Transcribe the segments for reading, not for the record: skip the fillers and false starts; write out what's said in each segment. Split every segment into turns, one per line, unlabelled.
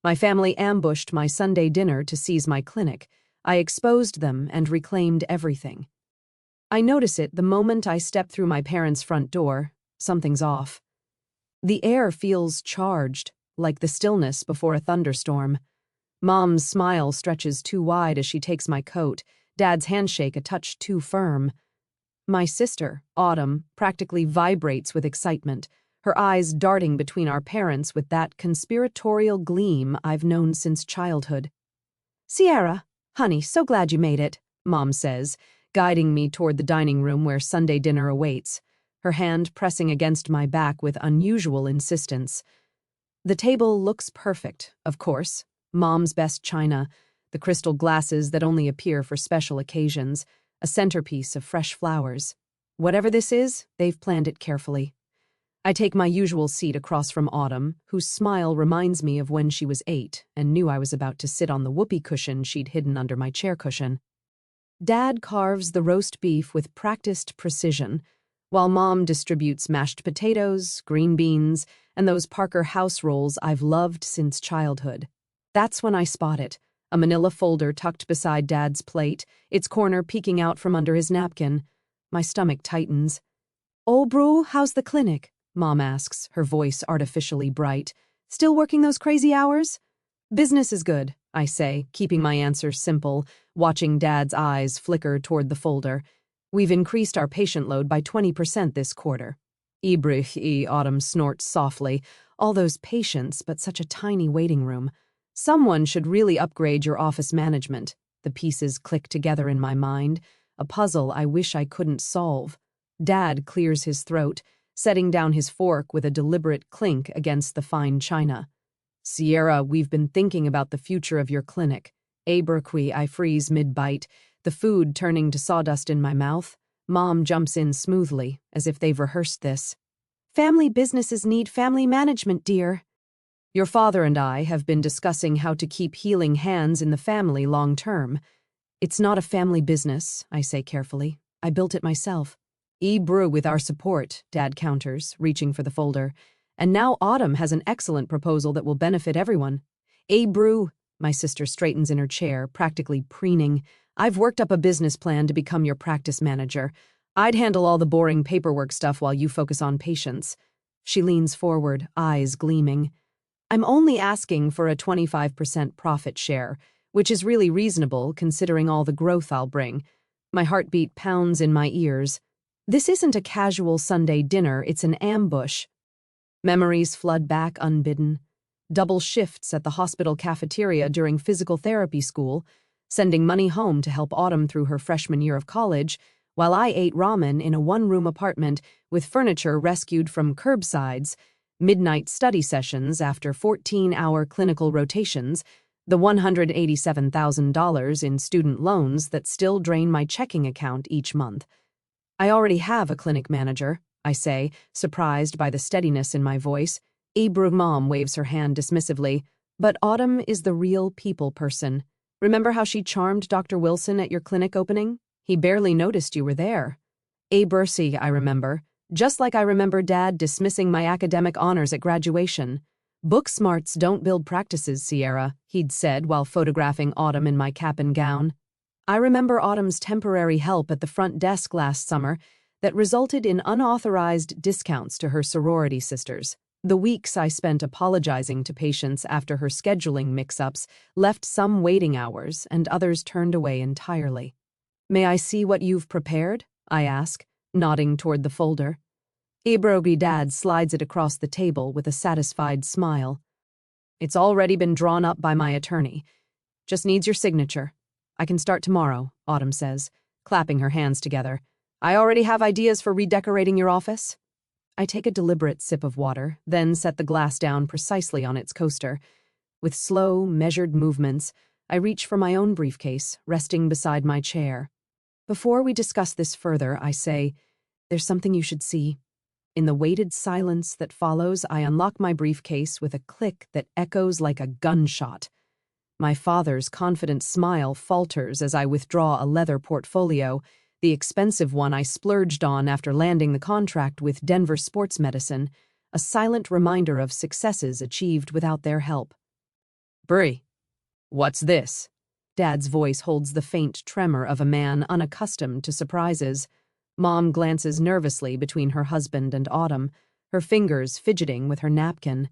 My family ambushed my Sunday dinner to seize my clinic. I exposed them and reclaimed everything. I notice it the moment I step through my parents' front door. Something's off. The air feels charged, like the stillness before a thunderstorm. Mom's smile stretches too wide as she takes my coat, Dad's handshake a touch too firm. My sister, Autumn, practically vibrates with excitement, her eyes darting between our parents with that conspiratorial gleam I've known since childhood. "Sierra, honey, so glad you made it," Mom says, guiding me toward the dining room where Sunday dinner awaits, her hand pressing against my back with unusual insistence. The table looks perfect, of course. Mom's best china, the crystal glasses that only appear for special occasions, a centerpiece of fresh flowers. Whatever this is, they've planned it carefully. I take my usual seat across from Autumn, whose smile reminds me of when she was 8 and knew I was about to sit on the whoopee cushion she'd hidden under my chair cushion. Dad carves the roast beef with practiced precision, while Mom distributes mashed potatoes, green beans, and those Parker house rolls I've loved since childhood. That's when I spot it, a manila folder tucked beside Dad's plate, its corner peeking out from under his napkin. My stomach tightens. "Oh, bro, how's the clinic?" Mom asks, her voice artificially bright. "Still working those crazy hours?" "Business is good," I say, keeping my answer simple, watching Dad's eyes flicker toward the folder. "We've increased our patient load by 20% this quarter." Autumn snorts softly. "All those patients, but such a tiny waiting room. Someone should really upgrade your office management." The pieces click together in my mind, a puzzle I wish I couldn't solve. Dad clears his throat, setting down his fork with a deliberate clink against the fine china. "Sierra, we've been thinking about the future of your clinic." I freeze mid-bite, the food turning to sawdust in my mouth. Mom jumps in smoothly, as if they've rehearsed this. "Family businesses need family management, dear." "Your father and I have been discussing how to keep healing hands in the family long-term. It's not a family business," I say carefully. "I built it myself." "Brew with our support," Dad counters, reaching for the folder. "And now Autumn has an excellent proposal that will benefit everyone." "Brew," my sister straightens in her chair, practically preening. "I've worked up a business plan to become your practice manager. I'd handle all the boring paperwork stuff while you focus on patients." She leans forward, eyes gleaming. "I'm only asking for a 25% profit share, which is really reasonable considering all the growth I'll bring." My heartbeat pounds in my ears. This isn't a casual Sunday dinner, it's an ambush. Memories flood back unbidden. Double shifts at the hospital cafeteria during physical therapy school, sending money home to help Autumn through her freshman year of college, while I ate ramen in a one-room apartment with furniture rescued from curbsides, midnight study sessions after 14-hour clinical rotations, the $187,000 in student loans that still drain my checking account each month. "I already have a clinic manager," I say, surprised by the steadiness in my voice. Mom waves her hand dismissively. "But Autumn is the real people person. Remember how she charmed Dr. Wilson at your clinic opening? He barely noticed you were there." "Bercy, I remember. Just like I remember Dad dismissing my academic honors at graduation." "Book smarts don't build practices, Sierra," he'd said while photographing Autumn in my cap and gown. I remember Autumn's temporary help at the front desk last summer that resulted in unauthorized discounts to her sorority sisters. The weeks I spent apologizing to patients after her scheduling mix-ups left some waiting hours and others turned away entirely. "May I see what you've prepared?" I ask, nodding toward the folder. Dad slides it across the table with a satisfied smile. "It's already been drawn up by my attorney. Just needs your signature. I can start tomorrow," Autumn says, clapping her hands together. "I already have ideas for redecorating your office." I take a deliberate sip of water, then set the glass down precisely on its coaster. With slow, measured movements, I reach for my own briefcase, resting beside my chair. "Before we discuss this further," I say, "there's something you should see." In the weighted silence that follows, I unlock my briefcase with a click that echoes like a gunshot. My father's confident smile falters as I withdraw a leather portfolio, the expensive one I splurged on after landing the contract with Denver Sports Medicine, a silent reminder of successes achieved without their help. Brie, what's this? Dad's voice holds the faint tremor of a man unaccustomed to surprises. Mom glances nervously between her husband and Autumn, her fingers fidgeting with her napkin.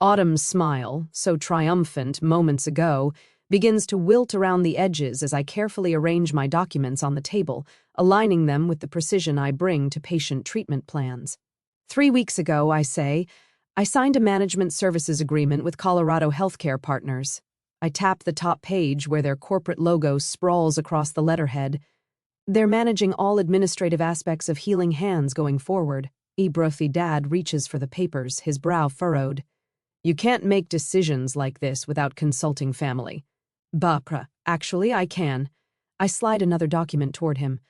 Autumn's smile, so triumphant moments ago, begins to wilt around the edges as I carefully arrange my documents on the table, aligning them with the precision I bring to patient treatment plans. 3 weeks ago, I say, I signed a management services agreement with Colorado Healthcare Partners. I tap the top page where their corporate logo sprawls across the letterhead. They're managing all administrative aspects of Healing Hands going forward. Betrayal Dad reaches for the papers, his brow furrowed. You can't make decisions like this without consulting family. Actually, I can. I slide another document toward him.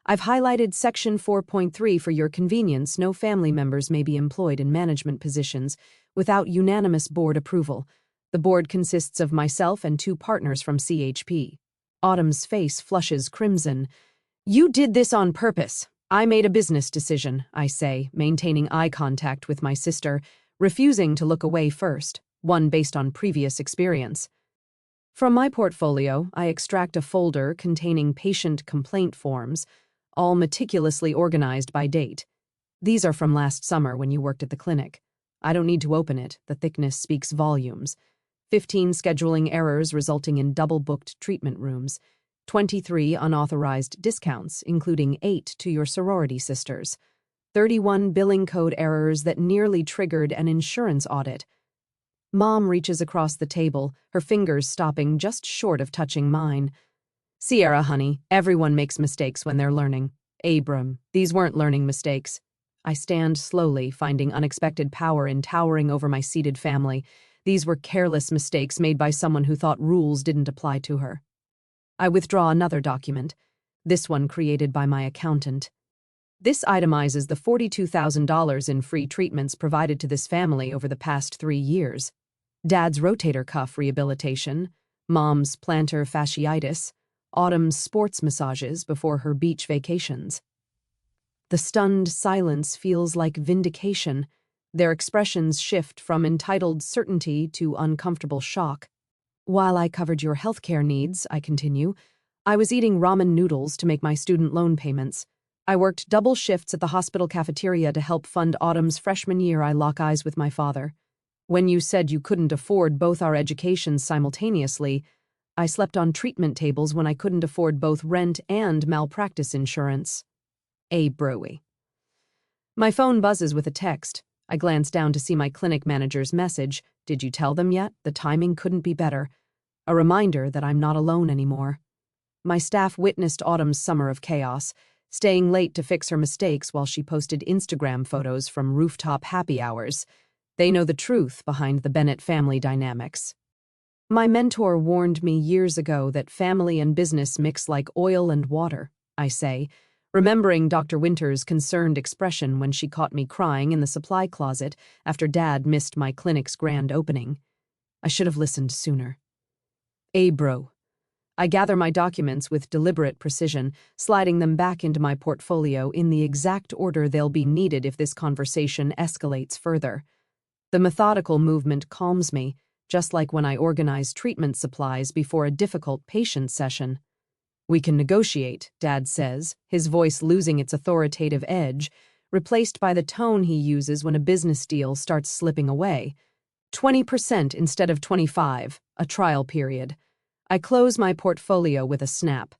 I've highlighted Section 4.3 for your convenience. No family members may be employed in management positions without unanimous board approval. The board consists of myself and 2 partners from CHP. Autumn's face flushes crimson. You did this on purpose. I made a business decision, I say, maintaining eye contact with my sister, refusing to look away first, one based on previous experience. From my portfolio, I extract a folder containing patient complaint forms, all meticulously organized by date. These are from last summer when you worked at the clinic. I don't need to open it, the thickness speaks volumes. 15 scheduling errors resulting in double-booked treatment rooms, 23 unauthorized discounts, including 8 to your sorority sisters, 31 billing code errors that nearly triggered an insurance audit. Mom reaches across the table, her fingers stopping just short of touching mine. Sierra, honey, everyone makes mistakes when they're learning. Abram, these weren't learning mistakes. I stand slowly, finding unexpected power in towering over my seated family. These were careless mistakes made by someone who thought rules didn't apply to her. I withdraw another document, this one created by my accountant. This itemizes the $42,000 in free treatments provided to this family over the past 3 years. Dad's rotator cuff rehabilitation, Mom's plantar fasciitis, Autumn's sports massages before her beach vacations. The stunned silence feels like vindication. Their expressions shift from entitled certainty to uncomfortable shock. While I covered your healthcare needs, I continue, I was eating ramen noodles to make my student loan payments. I worked double shifts at the hospital cafeteria to help fund Autumn's freshman year. I lock eyes with my father. When you said you couldn't afford both our educations simultaneously, I slept on treatment tables when I couldn't afford both rent and malpractice insurance. Broey. My phone buzzes with a text. I glance down to see my clinic manager's message. Did you tell them yet? The timing couldn't be better. A reminder that I'm not alone anymore. My staff witnessed Autumn's summer of chaos, staying late to fix her mistakes while she posted Instagram photos from rooftop happy hours. They know the truth behind the Bennett family dynamics. My mentor warned me years ago that family and business mix like oil and water, I say, remembering Dr. Winter's concerned expression when she caught me crying in the supply closet after Dad missed my clinic's grand opening. I should have listened sooner. Bro. I gather my documents with deliberate precision, sliding them back into my portfolio in the exact order they'll be needed if this conversation escalates further. The methodical movement calms me, just like when I organize treatment supplies before a difficult patient session. We can negotiate, Dad says, his voice losing its authoritative edge, replaced by the tone he uses when a business deal starts slipping away. 20% instead of 25%, a trial period. I close my portfolio with a snap.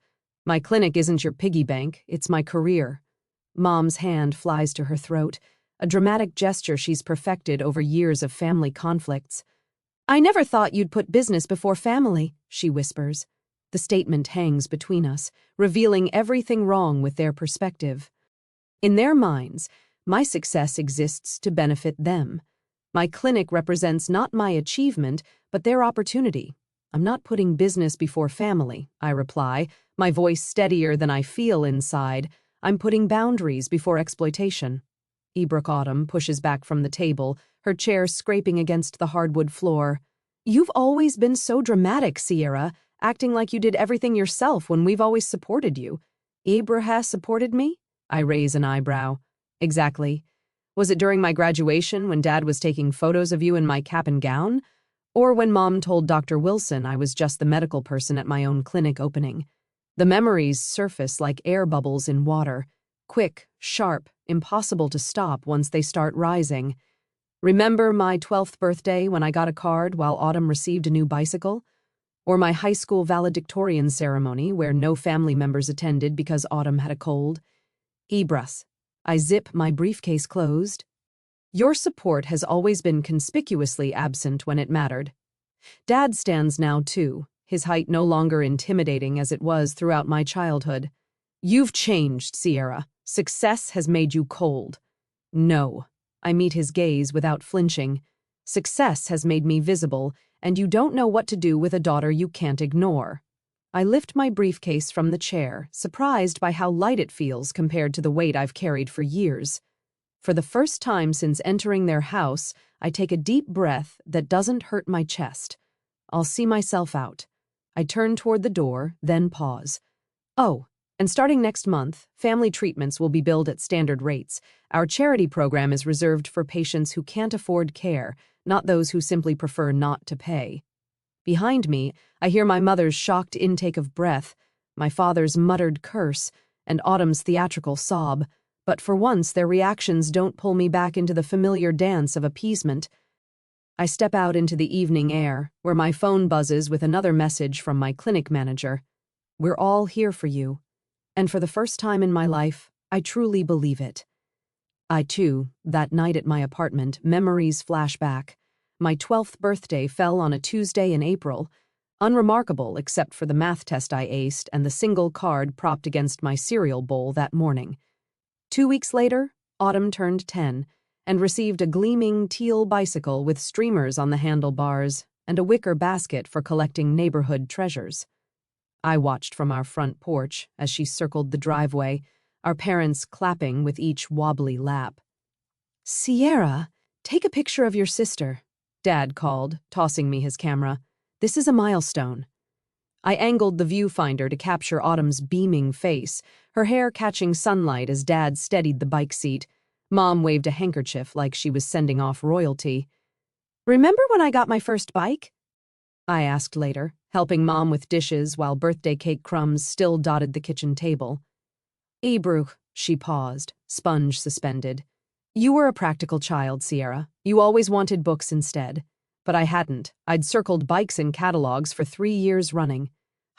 My clinic isn't your piggy bank, it's my career. Mom's hand flies to her throat, a dramatic gesture she's perfected over years of family conflicts. I never thought you'd put business before family, she whispers. The statement hangs between us, revealing everything wrong with their perspective. In their minds, my success exists to benefit them. My clinic represents not my achievement, but their opportunity. I'm not putting business before family, I reply, my voice steadier than I feel inside. I'm putting boundaries before exploitation. Autumn pushes back from the table, her chair scraping against the hardwood floor. You've always been so dramatic, Sierra, acting like you did everything yourself when we've always supported you. Has supported me? I raise an eyebrow. Exactly. Was it during my graduation when Dad was taking photos of you in my cap and gown? Or when Mom told Dr. Wilson I was just the medical person at my own clinic opening. The memories surface like air bubbles in water, quick, sharp, impossible to stop once they start rising. Remember my 12th birthday when I got a card while Autumn received a new bicycle? Or my high school valedictorian ceremony where no family members attended because Autumn had a cold? Ebras. I zip my briefcase closed. Your support has always been conspicuously absent when it mattered. Dad stands now, too, his height no longer intimidating as it was throughout my childhood. You've changed, Sierra. Success has made you cold. No. I meet his gaze without flinching. Success has made me visible, and you don't know what to do with a daughter you can't ignore. I lift my briefcase from the chair, surprised by how light it feels compared to the weight I've carried for years. For the first time since entering their house, I take a deep breath that doesn't hurt my chest. I'll see myself out. I turn toward the door, then pause. Oh, and starting next month, family treatments will be billed at standard rates. Our charity program is reserved for patients who can't afford care, not those who simply prefer not to pay. Behind me, I hear my mother's shocked intake of breath, my father's muttered curse, and Autumn's theatrical sob. But for once, their reactions don't pull me back into the familiar dance of appeasement. I step out into the evening air, where my phone buzzes with another message from my clinic manager. We're all here for you. And for the first time in my life, I truly believe it. I, too, that night at my apartment, memories flash back. My 12th birthday fell on a Tuesday in April, unremarkable except for the math test I aced and the single card propped against my cereal bowl that morning. 2 weeks later, Autumn turned 10 and received a gleaming teal bicycle with streamers on the handlebars and a wicker basket for collecting neighborhood treasures. I watched from our front porch as she circled the driveway, our parents clapping with each wobbly lap. "Sierra, take a picture of your sister," Dad called, tossing me his camera. "This is a milestone." I angled the viewfinder to capture Autumn's beaming face, her hair catching sunlight as Dad steadied the bike seat. Mom waved a handkerchief like she was sending off royalty. "Remember when I got my first bike?" I asked later, helping Mom with dishes while birthday cake crumbs still dotted the kitchen table. "Ebru," she paused, sponge suspended. "You were a practical child, Sierra. You always wanted books instead. But I hadn't. I'd circled bikes in catalogs for 3 years running.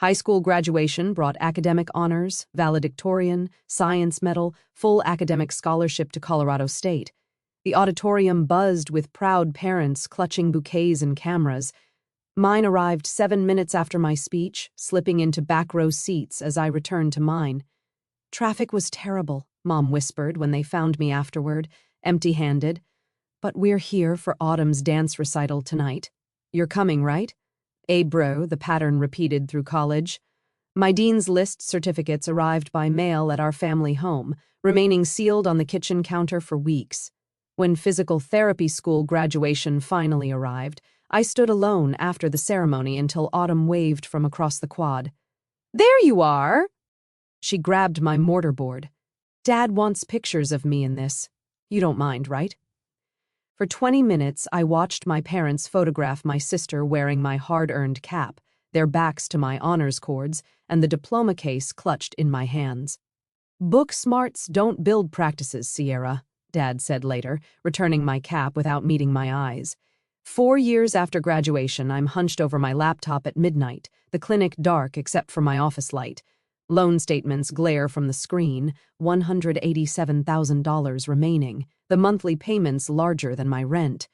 High school graduation brought academic honors, valedictorian, science medal, full academic scholarship to Colorado State. The auditorium buzzed with proud parents clutching bouquets and cameras. Mine arrived 7 minutes after my speech, slipping into back row seats as I returned to mine. Traffic was terrible, Mom whispered when they found me afterward, empty-handed. But we're here for Autumn's dance recital tonight. You're coming, right? Bro, the pattern repeated through college. My Dean's List certificates arrived by mail at our family home, remaining sealed on the kitchen counter for weeks. When physical therapy school graduation finally arrived, I stood alone after the ceremony until Autumn waved from across the quad. "There you are!" She grabbed my mortarboard. "Dad wants pictures of me in this. You don't mind, right?" For 20 minutes, I watched my parents photograph my sister wearing my hard-earned cap, their backs to my honors cords, and the diploma case clutched in my hands. "Book smarts don't build practices, Sierra," Dad said later, returning my cap without meeting my eyes. 4 years after graduation, I'm hunched over my laptop at midnight, the clinic dark except for my office light. Loan statements glare from the screen, $187,000 remaining, the monthly payments larger than my rent.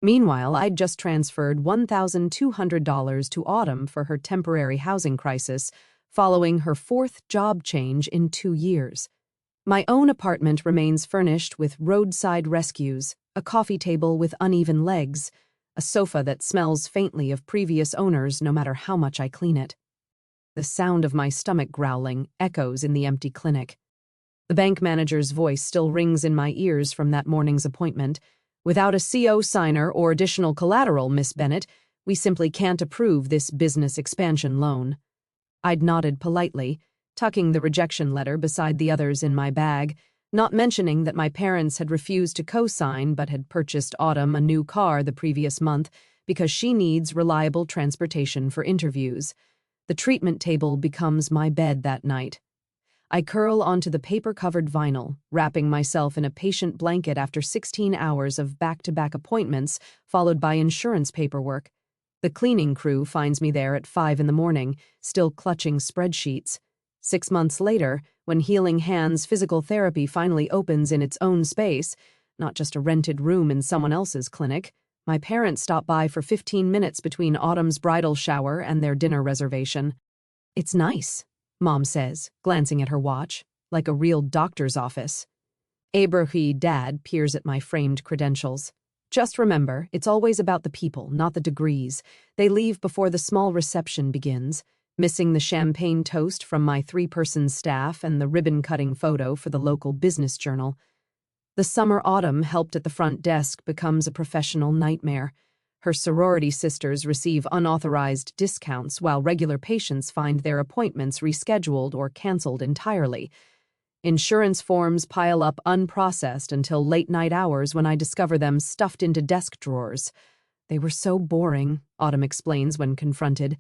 Meanwhile, I'd just transferred $1,200 to Autumn for her temporary housing crisis, following her 4th job change in 2 years. My own apartment remains furnished with roadside rescues, a coffee table with uneven legs, a sofa that smells faintly of previous owners no matter how much I clean it. The sound of my stomach growling echoes in the empty clinic. The bank manager's voice still rings in my ears from that morning's appointment. "Without a CO signer or additional collateral, Miss Bennett, we simply can't approve this business expansion loan." I'd nodded politely, tucking the rejection letter beside the others in my bag, not mentioning that my parents had refused to co-sign but had purchased Autumn a new car the previous month, because she needs reliable transportation for interviews. The treatment table becomes my bed that night. I curl onto the paper-covered vinyl, wrapping myself in a patient blanket after 16 hours of back-to-back appointments, followed by insurance paperwork. The cleaning crew finds me there at 5 in the morning, still clutching spreadsheets. 6 months later, when Healing Hands physical therapy finally opens in its own space, not just a rented room in someone else's clinic, my parents stop by for 15 minutes between Autumn's bridal shower and their dinner reservation. "It's nice," Mom says, glancing at her watch, like a real doctor's office. Abrahi, Dad, peers at my framed credentials. "Just remember, it's always about the people, not the degrees. They leave before the small reception begins, missing the champagne toast from my 3-person staff and the ribbon-cutting photo for the local business journal. The summer Autumn helped at the front desk becomes a professional nightmare. Her sorority sisters receive unauthorized discounts while regular patients find their appointments rescheduled or canceled entirely. Insurance forms pile up unprocessed until late-night hours when I discover them stuffed into desk drawers. They were so boring, Autumn explains when confronted.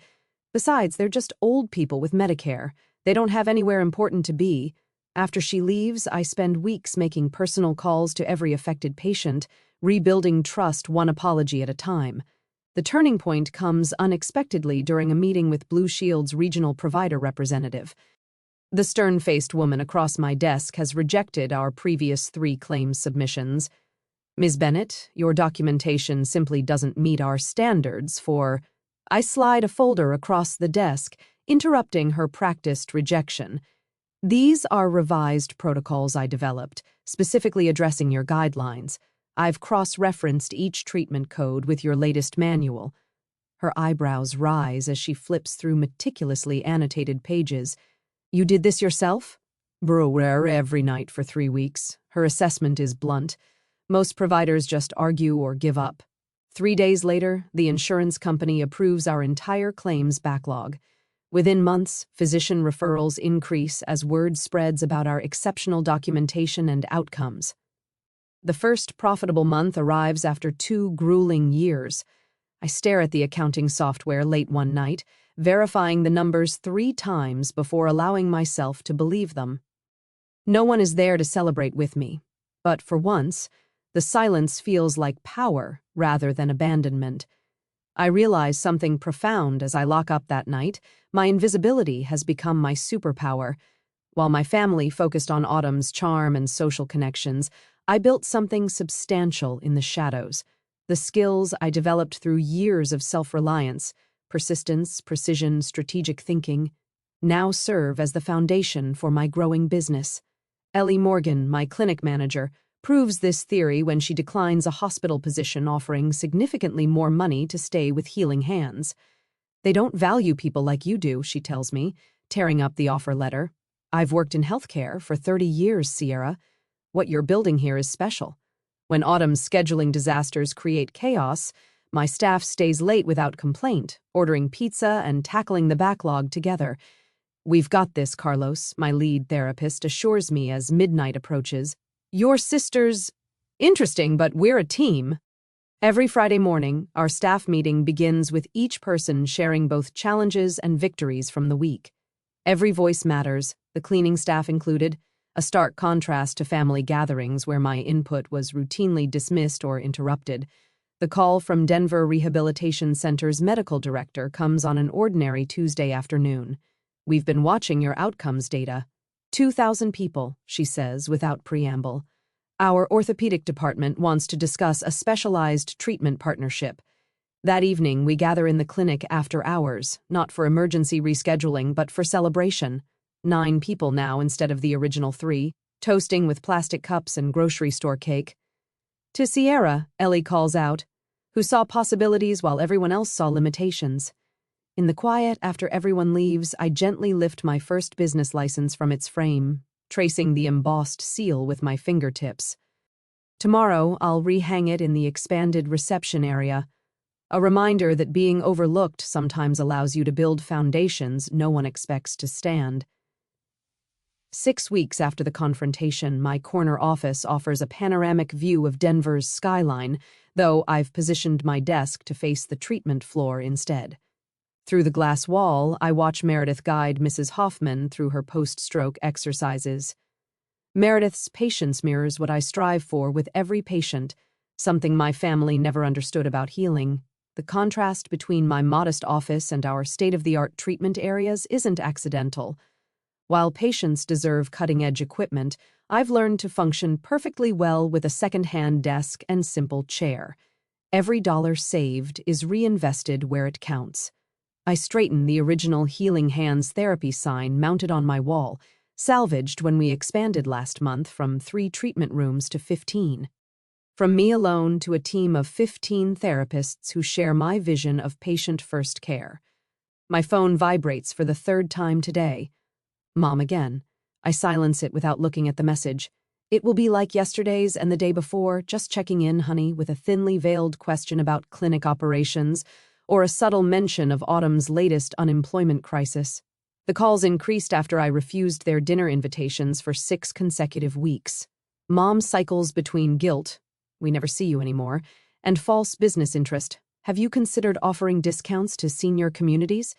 Besides, they're just old people with Medicare. They don't have anywhere important to be. After she leaves, I spend weeks making personal calls to every affected patient, rebuilding trust one apology at a time. The turning point comes unexpectedly during a meeting with Blue Shield's regional provider representative. The stern-faced woman across my desk has rejected our previous 3 claims submissions. "Ms. Bennett, your documentation simply doesn't meet our standards for—" I slide a folder across the desk, interrupting her practiced rejection. "These are revised protocols I developed, specifically addressing your guidelines. I've cross-referenced each treatment code with your latest manual." Her eyebrows rise as she flips through meticulously annotated pages. "You did this yourself?" "Brewer every night for 3 weeks. Her assessment is blunt. Most providers just argue or give up. 3 days later, the insurance company approves our entire claims backlog. Within months, physician referrals increase as word spreads about our exceptional documentation and outcomes. The first profitable month arrives after 2 grueling years. I stare at the accounting software late one night, verifying the numbers 3 times before allowing myself to believe them. No one is there to celebrate with me, but for once, the silence feels like power rather than abandonment. I realize something profound as I lock up that night. My invisibility has become my superpower. While my family focused on Autumn's charm and social connections, I built something substantial in the shadows. The skills I developed through years of self-reliance, persistence, precision, strategic thinking, now serve as the foundation for my growing business. Ellie Morgan, my clinic manager, proves this theory when she declines a hospital position offering significantly more money to stay with Healing Hands. "They don't value people like you do," she tells me, tearing up the offer letter. "I've worked in healthcare for 30 years, Sierra. What you're building here is special." When Autumn's scheduling disasters create chaos, my staff stays late without complaint, ordering pizza and tackling the backlog together. "We've got this, Carlos," my lead therapist assures me as midnight approaches. "Your sister's interesting, but we're a team." Every Friday morning, our staff meeting begins with each person sharing both challenges and victories from the week. Every voice matters, the cleaning staff included, a stark contrast to family gatherings where my input was routinely dismissed or interrupted. The call from Denver Rehabilitation Center's medical director comes on an ordinary Tuesday afternoon. "We've been watching your outcomes data. 2,000 people," she says without preamble. "Our orthopedic department wants to discuss a specialized treatment partnership." That evening, we gather in the clinic after hours, not for emergency rescheduling, but for celebration. 9 people now instead of the original 3, toasting with plastic cups and grocery store cake. "To Sierra," Ellie calls out, who saw possibilities while everyone else saw limitations. In the quiet after everyone leaves, I gently lift my first business license from its frame, tracing the embossed seal with my fingertips. Tomorrow, I'll rehang it in the expanded reception area, a reminder that being overlooked sometimes allows you to build foundations no one expects to stand. 6 weeks after the confrontation, my corner office offers a panoramic view of Denver's skyline, though I've positioned my desk to face the treatment floor instead. Through the glass wall, I watch Meredith guide Mrs. Hoffman through her post-stroke exercises. Meredith's patience mirrors what I strive for with every patient, something my family never understood about healing. The contrast between my modest office and our state-of-the-art treatment areas isn't accidental. While patients deserve cutting-edge equipment, I've learned to function perfectly well with a second-hand desk and simple chair. Every dollar saved is reinvested where it counts. I straighten the original Healing Hands therapy sign mounted on my wall, salvaged when we expanded last month from 3 treatment rooms to 15. From me alone to a team of 15 therapists who share my vision of patient-first care. My phone vibrates for the 3rd time today. Mom again. I silence it without looking at the message. It will be like yesterday's and the day before, just checking in, honey, with a thinly veiled question about clinic operations or a subtle mention of Autumn's latest unemployment crisis. The calls increased after I refused their dinner invitations for 6 consecutive weeks. Mom cycles between guilt, we never see you anymore, and false business interest. Have you considered offering discounts to senior communities?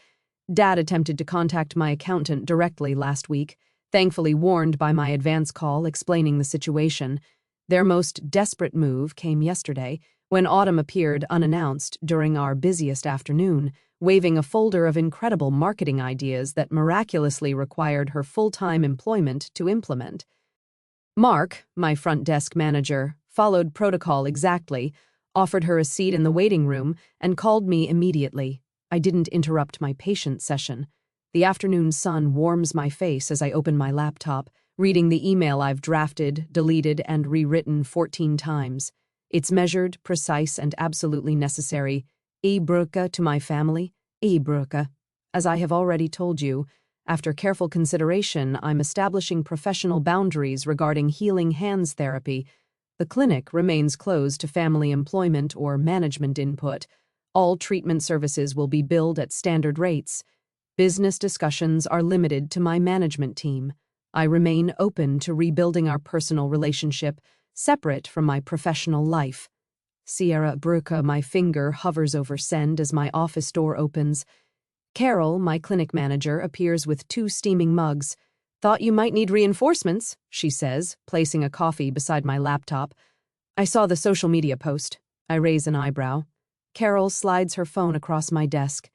Dad attempted to contact my accountant directly last week, thankfully warned by my advance call explaining the situation. Their most desperate move came yesterday, when Autumn appeared unannounced during our busiest afternoon, waving a folder of incredible marketing ideas that miraculously required her full-time employment to implement. Mark, my front desk manager, followed protocol exactly, offered her a seat in the waiting room, and called me immediately. I didn't interrupt my patient session. The afternoon sun warms my face as I open my laptop, reading the email I've drafted, deleted, and rewritten 14 times. It's measured, precise, and absolutely necessary. Brücke to my family. Brücke. As I have already told you, after careful consideration, I'm establishing professional boundaries regarding Healing Hands therapy. The clinic remains closed to family employment or management input. All treatment services will be billed at standard rates. Business discussions are limited to my management team. I remain open to rebuilding our personal relationship, separate from my professional life. Sierra Brücke, my finger hovers over send as my office door opens. Carol, my clinic manager, appears with 2 steaming mugs. Thought you might need reinforcements, she says, placing a coffee beside my laptop. I saw the social media post. I raise an eyebrow. Carol slides her phone across my desk.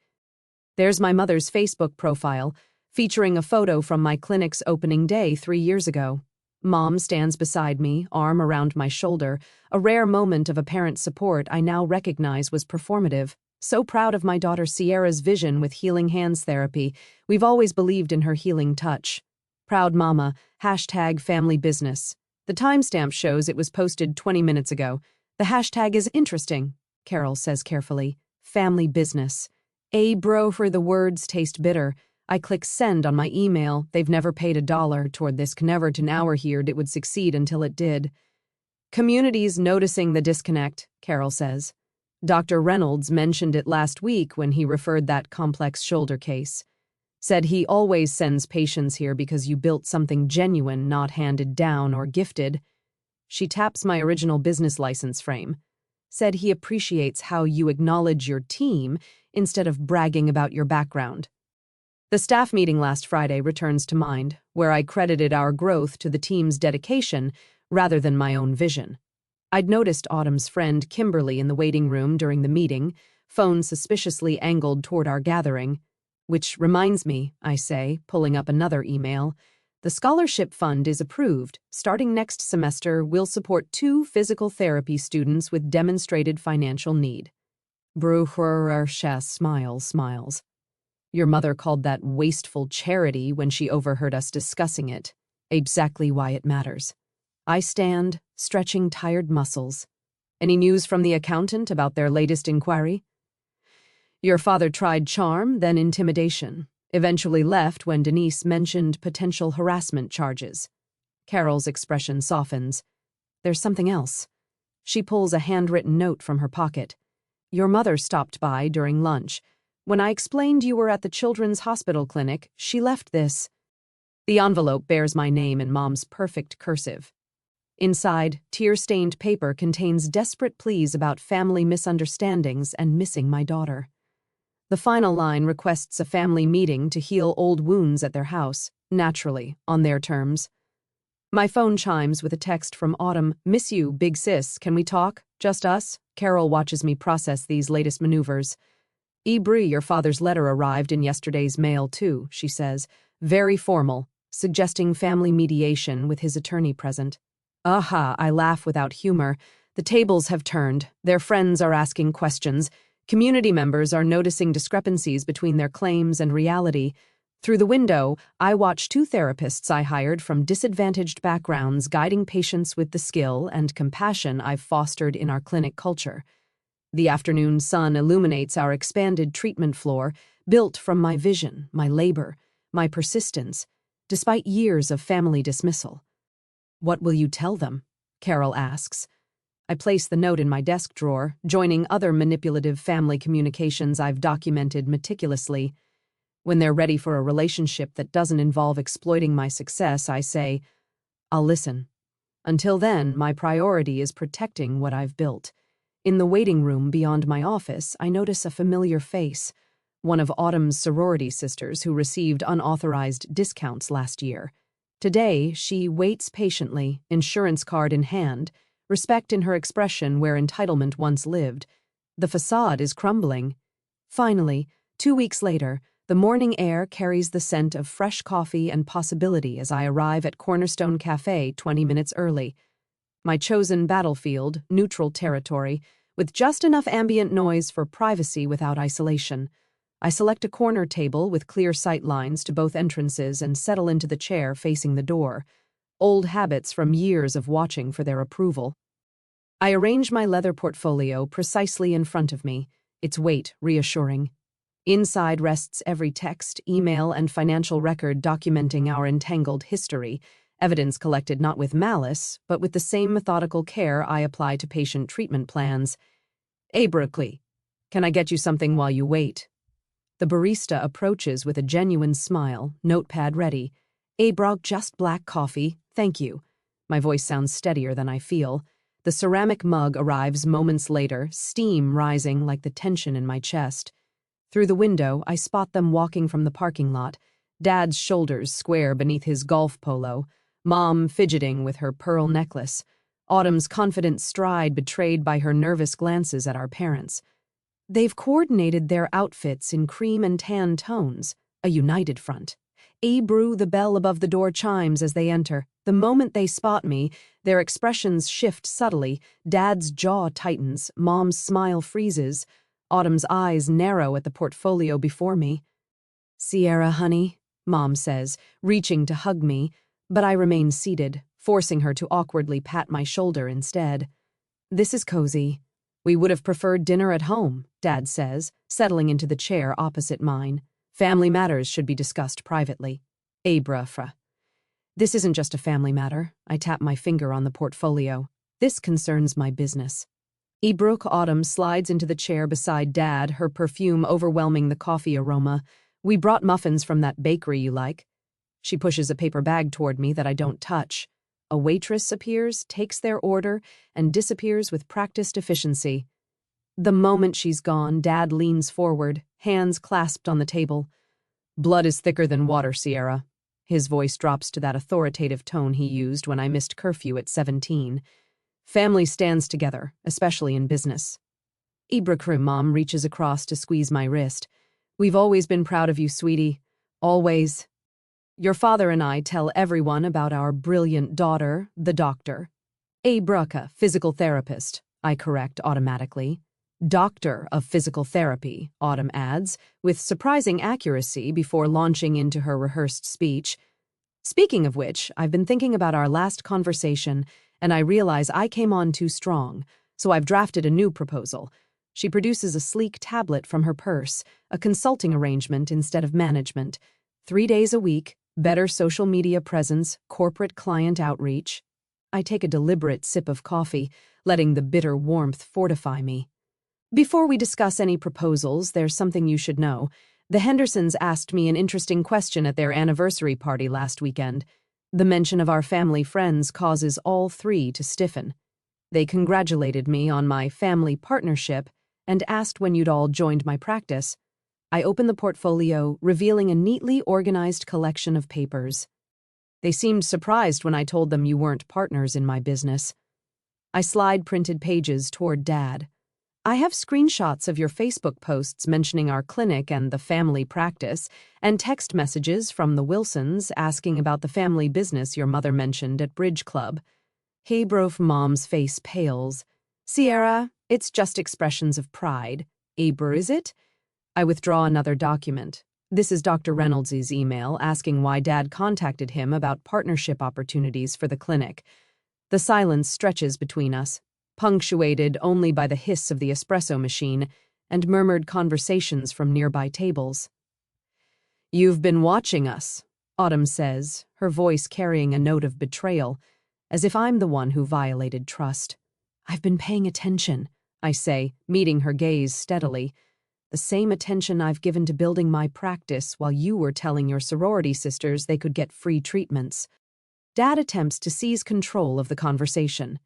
There's my mother's Facebook profile, featuring a photo from my clinic's opening day 3 years ago. Mom stands beside me, arm around my shoulder, a rare moment of apparent support I now recognize was performative. So proud of my daughter Sierra's vision with Healing Hands therapy. We've always believed in her healing touch. Proud mama, #family-business. The timestamp shows it was posted 20 minutes ago. The hashtag is interesting, Carol says carefully. Family business. Bro, for the words taste bitter. I click send on my email. They've never paid $1 toward this, never to now heard it would succeed until it did. Communities noticing the disconnect, Carol says. Dr. Reynolds mentioned it last week when he referred that complex shoulder case. Said he always sends patients here because you built something genuine, not handed down or gifted. She taps my original business license frame. Said he appreciates how you acknowledge your team instead of bragging about your background. The staff meeting last Friday returns to mind, where I credited our growth to the team's dedication rather than my own vision. I'd noticed Autumn's friend Kimberly in the waiting room during the meeting, phone suspiciously angled toward our gathering. Which reminds me, I say, pulling up another email. The scholarship fund is approved. Starting next semester, we'll support 2 physical therapy students with demonstrated financial need. Brucher smiles. Your mother called that wasteful charity when she overheard us discussing it. Exactly why it matters. I stand, stretching tired muscles. Any news from the accountant about their latest inquiry? Your father tried charm, then intimidation. Eventually left when Denise mentioned potential harassment charges. Carol's expression softens. There's something else. She pulls a handwritten note from her pocket. Your mother stopped by during lunch. When I explained you were at the Children's Hospital Clinic, she left this. The envelope bears my name in Mom's perfect cursive. Inside, tear-stained paper contains desperate pleas about family misunderstandings and missing my daughter. The final line requests a family meeting to heal old wounds at their house, naturally, on their terms. My phone chimes with a text from Autumn. "Miss you, big sis. Can we talk? Just us?" Carol watches me process these latest maneuvers. "Brie, your father's letter arrived in yesterday's mail, too," she says. Very formal, suggesting family mediation with his attorney present. Aha, I laugh without humor. The tables have turned. Their friends are asking questions. Community members are noticing discrepancies between their claims and reality. Through the window, I watch two therapists I hired from disadvantaged backgrounds guiding patients with the skill and compassion I've fostered in our clinic culture. The afternoon sun illuminates our expanded treatment floor, built from my vision, my labor, my persistence, despite years of family dismissal. "What will you tell them?" Carol asks. I place the note in my desk drawer, joining other manipulative family communications I've documented meticulously. When they're ready for a relationship that doesn't involve exploiting my success, I say, "I'll listen." Until then, my priority is protecting what I've built. In the waiting room beyond my office, I notice a familiar face, one of Autumn's sorority sisters who received unauthorized discounts last year. Today, she waits patiently, insurance card in hand, respect in her expression where entitlement once lived. The facade is crumbling. Finally, 2 weeks later, the morning air carries the scent of fresh coffee and possibility as I arrive at Cornerstone Cafe 20 minutes early. My chosen battlefield, neutral territory, with just enough ambient noise for privacy without isolation. I select a corner table with clear sight lines to both entrances and settle into the chair facing the door, old habits from years of watching for their approval. I arrange my leather portfolio precisely in front of me, its weight reassuring. Inside rests every text, email, and financial record documenting our entangled history, evidence collected not with malice, but with the same methodical care I apply to patient treatment plans. "Brookley, can I get you something while you wait?" The barista approaches with a genuine smile, notepad ready. "Brog, just black coffee, thank you." My voice sounds steadier than I feel. The ceramic mug arrives moments later, steam rising like the tension in my chest. Through the window, I spot them walking from the parking lot, Dad's shoulders square beneath his golf polo, Mom fidgeting with her pearl necklace, Autumn's confident stride betrayed by her nervous glances at our parents. They've coordinated their outfits in cream and tan tones, a united front. Brew, the bell above the door chimes as they enter. The moment they spot me, their expressions shift subtly. Dad's jaw tightens, Mom's smile freezes. Autumn's eyes narrow at the portfolio before me. "Sierra, honey," Mom says, reaching to hug me, but I remain seated, forcing her to awkwardly pat my shoulder instead. "This is cozy. We would have preferred dinner at home," Dad says, settling into the chair opposite mine. "Family matters should be discussed privately." "Bruh. This isn't just a family matter." I tap my finger on the portfolio. "This concerns my business." Autumn slides into the chair beside Dad, her perfume overwhelming the coffee aroma. "We brought muffins from that bakery you like." She pushes a paper bag toward me that I don't touch. A waitress appears, takes their order, and disappears with practiced efficiency. The moment she's gone, Dad leans forward, hands clasped on the table. "Blood is thicker than water, Sierra." His voice drops to that authoritative tone he used when I missed curfew at 17. "Family stands together, especially in business." Mom reaches across to squeeze my wrist. "We've always been proud of you, sweetie. Always. Your father and I tell everyone about our brilliant daughter, the doctor." Brucka, physical therapist, I correct automatically. "Doctor of physical therapy," Autumn adds, with surprising accuracy before launching into her rehearsed speech. Speaking of which, I've been thinking about our last conversation, and I realize I came on too strong, so I've drafted a new proposal. She produces a sleek tablet from her purse, a consulting arrangement instead of management. 3 days a week, better social media presence, corporate client outreach. I take a deliberate sip of coffee, letting the bitter warmth fortify me. "Before we discuss any proposals, there's something you should know. The Hendersons asked me an interesting question at their anniversary party last weekend. The mention of our family friends causes all three to stiffen. They congratulated me on my family partnership and asked when you'd all joined my practice. I opened the portfolio, revealing a neatly organized collection of papers. They seemed surprised when I told them you weren't partners in my business. I slide printed pages toward Dad. I have screenshots of your Facebook posts mentioning our clinic and the family practice, and text messages from the Wilsons asking about the family business your mother mentioned at Bridge Club. Hebro's mom's face pales. Sierra, it's just expressions of pride. Aber, is it? I withdraw another document. This is Dr. Reynolds' email asking why Dad contacted him about partnership opportunities for the clinic. The silence stretches between us, punctuated only by the hiss of the espresso machine and murmured conversations from nearby tables. You've been watching us, Autumn says, her voice carrying a note of betrayal, as if I'm the one who violated trust. I've been paying attention, I say, meeting her gaze steadily. The same attention I've given to building my practice while you were telling your sorority sisters they could get free treatments. Dad attempts to seize control of the conversation.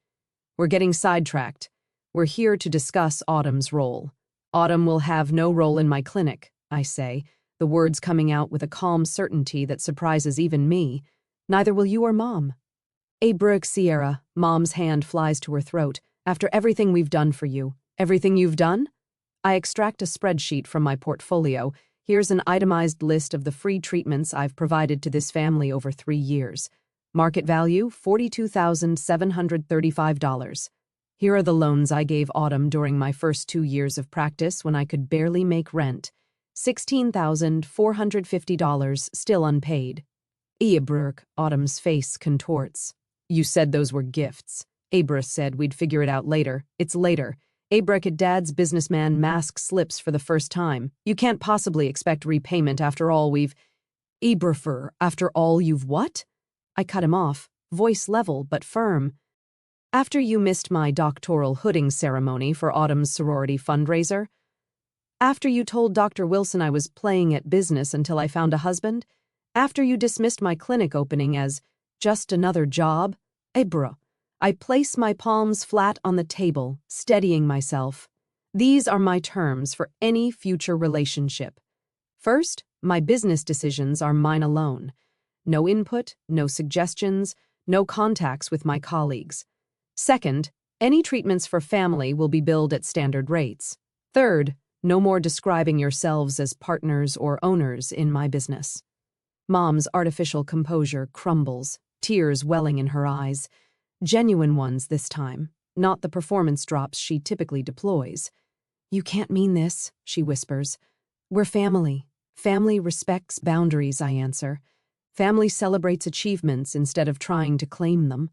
We're getting sidetracked. We're here to discuss Autumn's role. Autumn will have no role in my clinic, I say, the words coming out with a calm certainty that surprises even me. Neither will you or Mom. Brooke, Sierra, Mom's hand flies to her throat. After everything we've done for you. Everything you've done? I extract a spreadsheet from my portfolio. Here's an itemized list of the free treatments I've provided to this family over 3 years. Market value, $42,735. Here are the loans I gave Autumn during my first 2 years of practice when I could barely make rent. $16,450 still unpaid. Brooke, Autumn's face contorts. You said those were gifts. Abra said we'd figure it out later. It's later. Brooke at Dad's businessman mask slips for the first time. You can't possibly expect repayment after all we've... after all you've what? I cut him off, voice level but firm. After you missed my doctoral hooding ceremony for Autumn's sorority fundraiser? After you told Dr. Wilson I was playing at business until I found a husband? After you dismissed my clinic opening as just another job? Bro. I place my palms flat on the table, steadying myself. These are my terms for any future relationship. First, my business decisions are mine alone. No input, no suggestions, no contacts with my colleagues. Second, any treatments for family will be billed at standard rates. Third, no more describing yourselves as partners or owners in my business. Mom's artificial composure crumbles, tears welling in her eyes. Genuine ones this time, not the performance drops she typically deploys. You can't mean this, she whispers. We're family. Family respects boundaries, I answer. Family celebrates achievements instead of trying to claim them.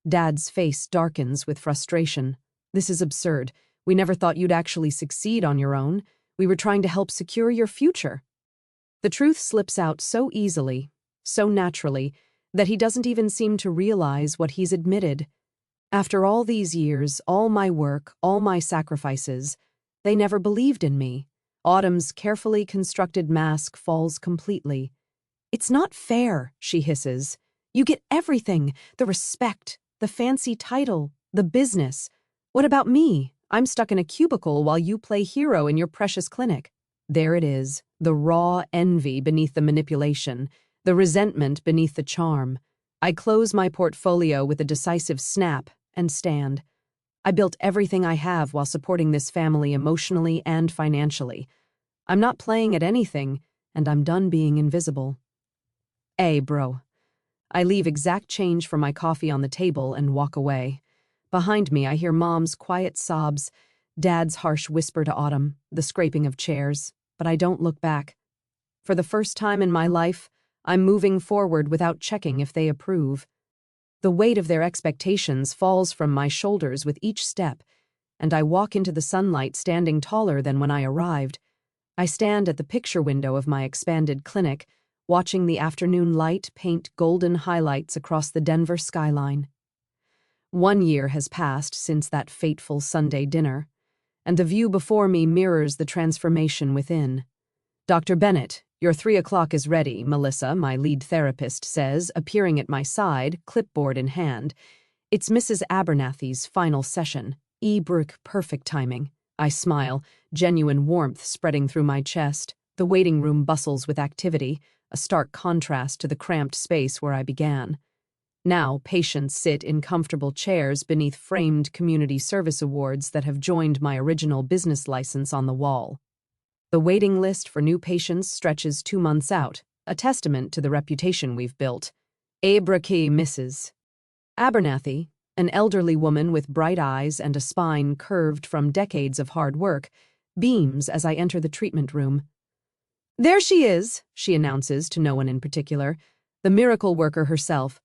Dad's face darkens with frustration. This is absurd. We never thought you'd actually succeed on your own. We were trying to help secure your future. The truth slips out so easily, so naturally, that he doesn't even seem to realize what he's admitted. After all these years, all my work, all my sacrifices, they never believed in me. Autumn's carefully constructed mask falls completely. It's not fair, she hisses. You get everything, the respect, the fancy title, the business. What about me? I'm stuck in a cubicle while you play hero in your precious clinic. There it is, the raw envy beneath the manipulation, the resentment beneath the charm. I close my portfolio with a decisive snap and stand. I built everything I have while supporting this family emotionally and financially. I'm not playing at anything, and I'm done being invisible. Bro. I leave exact change for my coffee on the table and walk away. Behind me, I hear Mom's quiet sobs, Dad's harsh whisper to Autumn, the scraping of chairs, but I don't look back. For the first time in my life, I'm moving forward without checking if they approve. The weight of their expectations falls from my shoulders with each step, and I walk into the sunlight standing taller than when I arrived. I stand at the picture window of my expanded clinic, watching the afternoon light paint golden highlights across the Denver skyline. 1 year has passed since that fateful Sunday dinner, and the view before me mirrors the transformation within. Dr. Bennett, your 3 o'clock is ready, Melissa, my lead therapist, says, appearing at my side, clipboard in hand. It's Mrs. Abernathy's final session. Brooke, perfect timing. I smile, genuine warmth spreading through my chest. The waiting room bustles with activity, a stark contrast to the cramped space where I began. Now, patients sit in comfortable chairs beneath framed community service awards that have joined my original business license on the wall. The waiting list for new patients stretches 2 months out, a testament to the reputation we've built. Abraki Mrs. Abernathy, an elderly woman with bright eyes and a spine curved from decades of hard work, beams as I enter the treatment room. There she is, she announces to no one in particular, the miracle worker herself.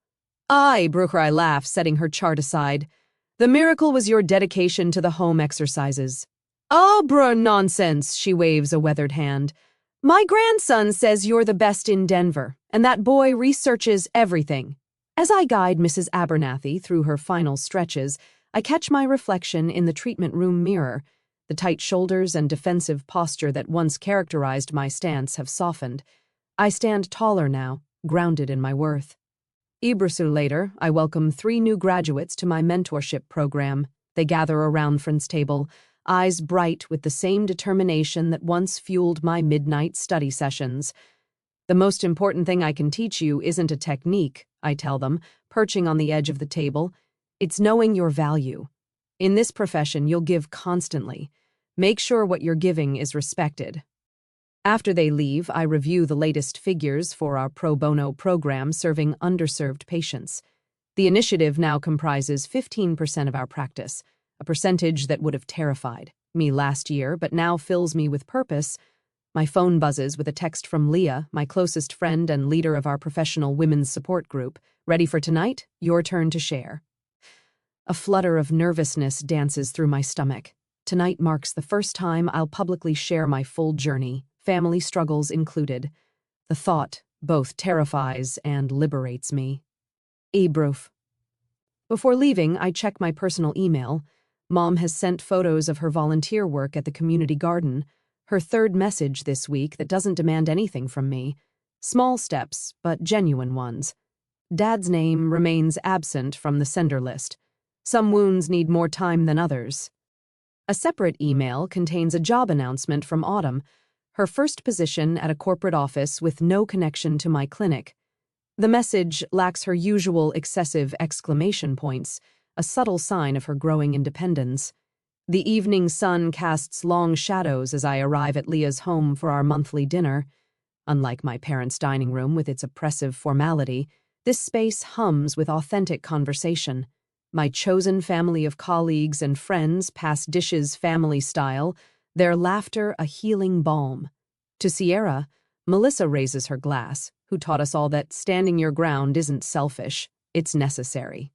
Aye, Brooker, I laugh, setting her chart aside. The miracle was your dedication to the home exercises. Oh, bruh, nonsense, she waves a weathered hand. My grandson says you're the best in Denver, and that boy researches everything. As I guide Mrs. Abernathy through her final stretches, I catch my reflection in the treatment room mirror. The tight shoulders and defensive posture that once characterized my stance have softened. I stand taller now, grounded in my worth. Ibrasu later, I welcome 3 new graduates to my mentorship program. They gather around Friend's table, eyes bright with the same determination that once fueled my midnight study sessions. The most important thing I can teach you isn't a technique, I tell them, perching on the edge of the table. It's knowing your value. In this profession, you'll give constantly. Make sure what you're giving is respected. After they leave, I review the latest figures for our pro bono program serving underserved patients. The initiative now comprises 15% of our practice, a percentage that would have terrified me last year but now fills me with purpose. My phone buzzes with a text from Leah, my closest friend and leader of our professional women's support group. Ready for tonight? Your turn to share. A flutter of nervousness dances through my stomach. Tonight marks the first time I'll publicly share my full journey, family struggles included. The thought both terrifies and liberates me. Ebroof. Before leaving, I check my personal email. Mom has sent photos of her volunteer work at the community garden, her 3rd message this week that doesn't demand anything from me. Small steps, but genuine ones. Dad's name remains absent from the sender list. Some wounds need more time than others. A separate email contains a job announcement from Autumn, her first position at a corporate office with no connection to my clinic. The message lacks her usual excessive exclamation points, a subtle sign of her growing independence. The evening sun casts long shadows as I arrive at Leah's home for our monthly dinner. Unlike my parents' dining room with its oppressive formality, this space hums with authentic conversation. My chosen family of colleagues and friends pass dishes family style, their laughter a healing balm. To Sierra, Melissa raises her glass, who taught us all that standing your ground isn't selfish, it's necessary.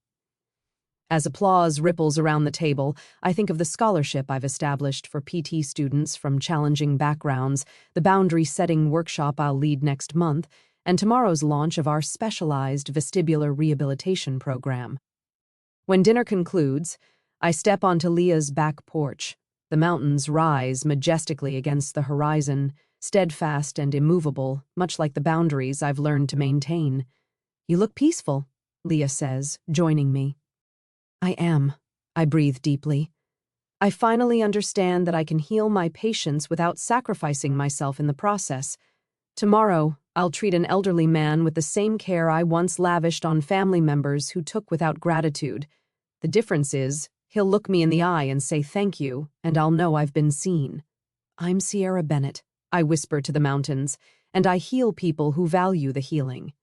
As applause ripples around the table, I think of the scholarship I've established for PT students from challenging backgrounds, the boundary-setting workshop I'll lead next month, and tomorrow's launch of our specialized vestibular rehabilitation program. When dinner concludes, I step onto Leah's back porch. The mountains rise majestically against the horizon, steadfast and immovable, much like the boundaries I've learned to maintain. You look peaceful, Leah says, joining me. I am. I breathe deeply. I finally understand that I can heal my patients without sacrificing myself in the process. Tomorrow, I'll treat an elderly man with the same care I once lavished on family members who took without gratitude. The difference is, he'll look me in the eye and say thank you, and I'll know I've been seen. I'm Sierra Bennett, I whisper to the mountains, and I heal people who value the healing.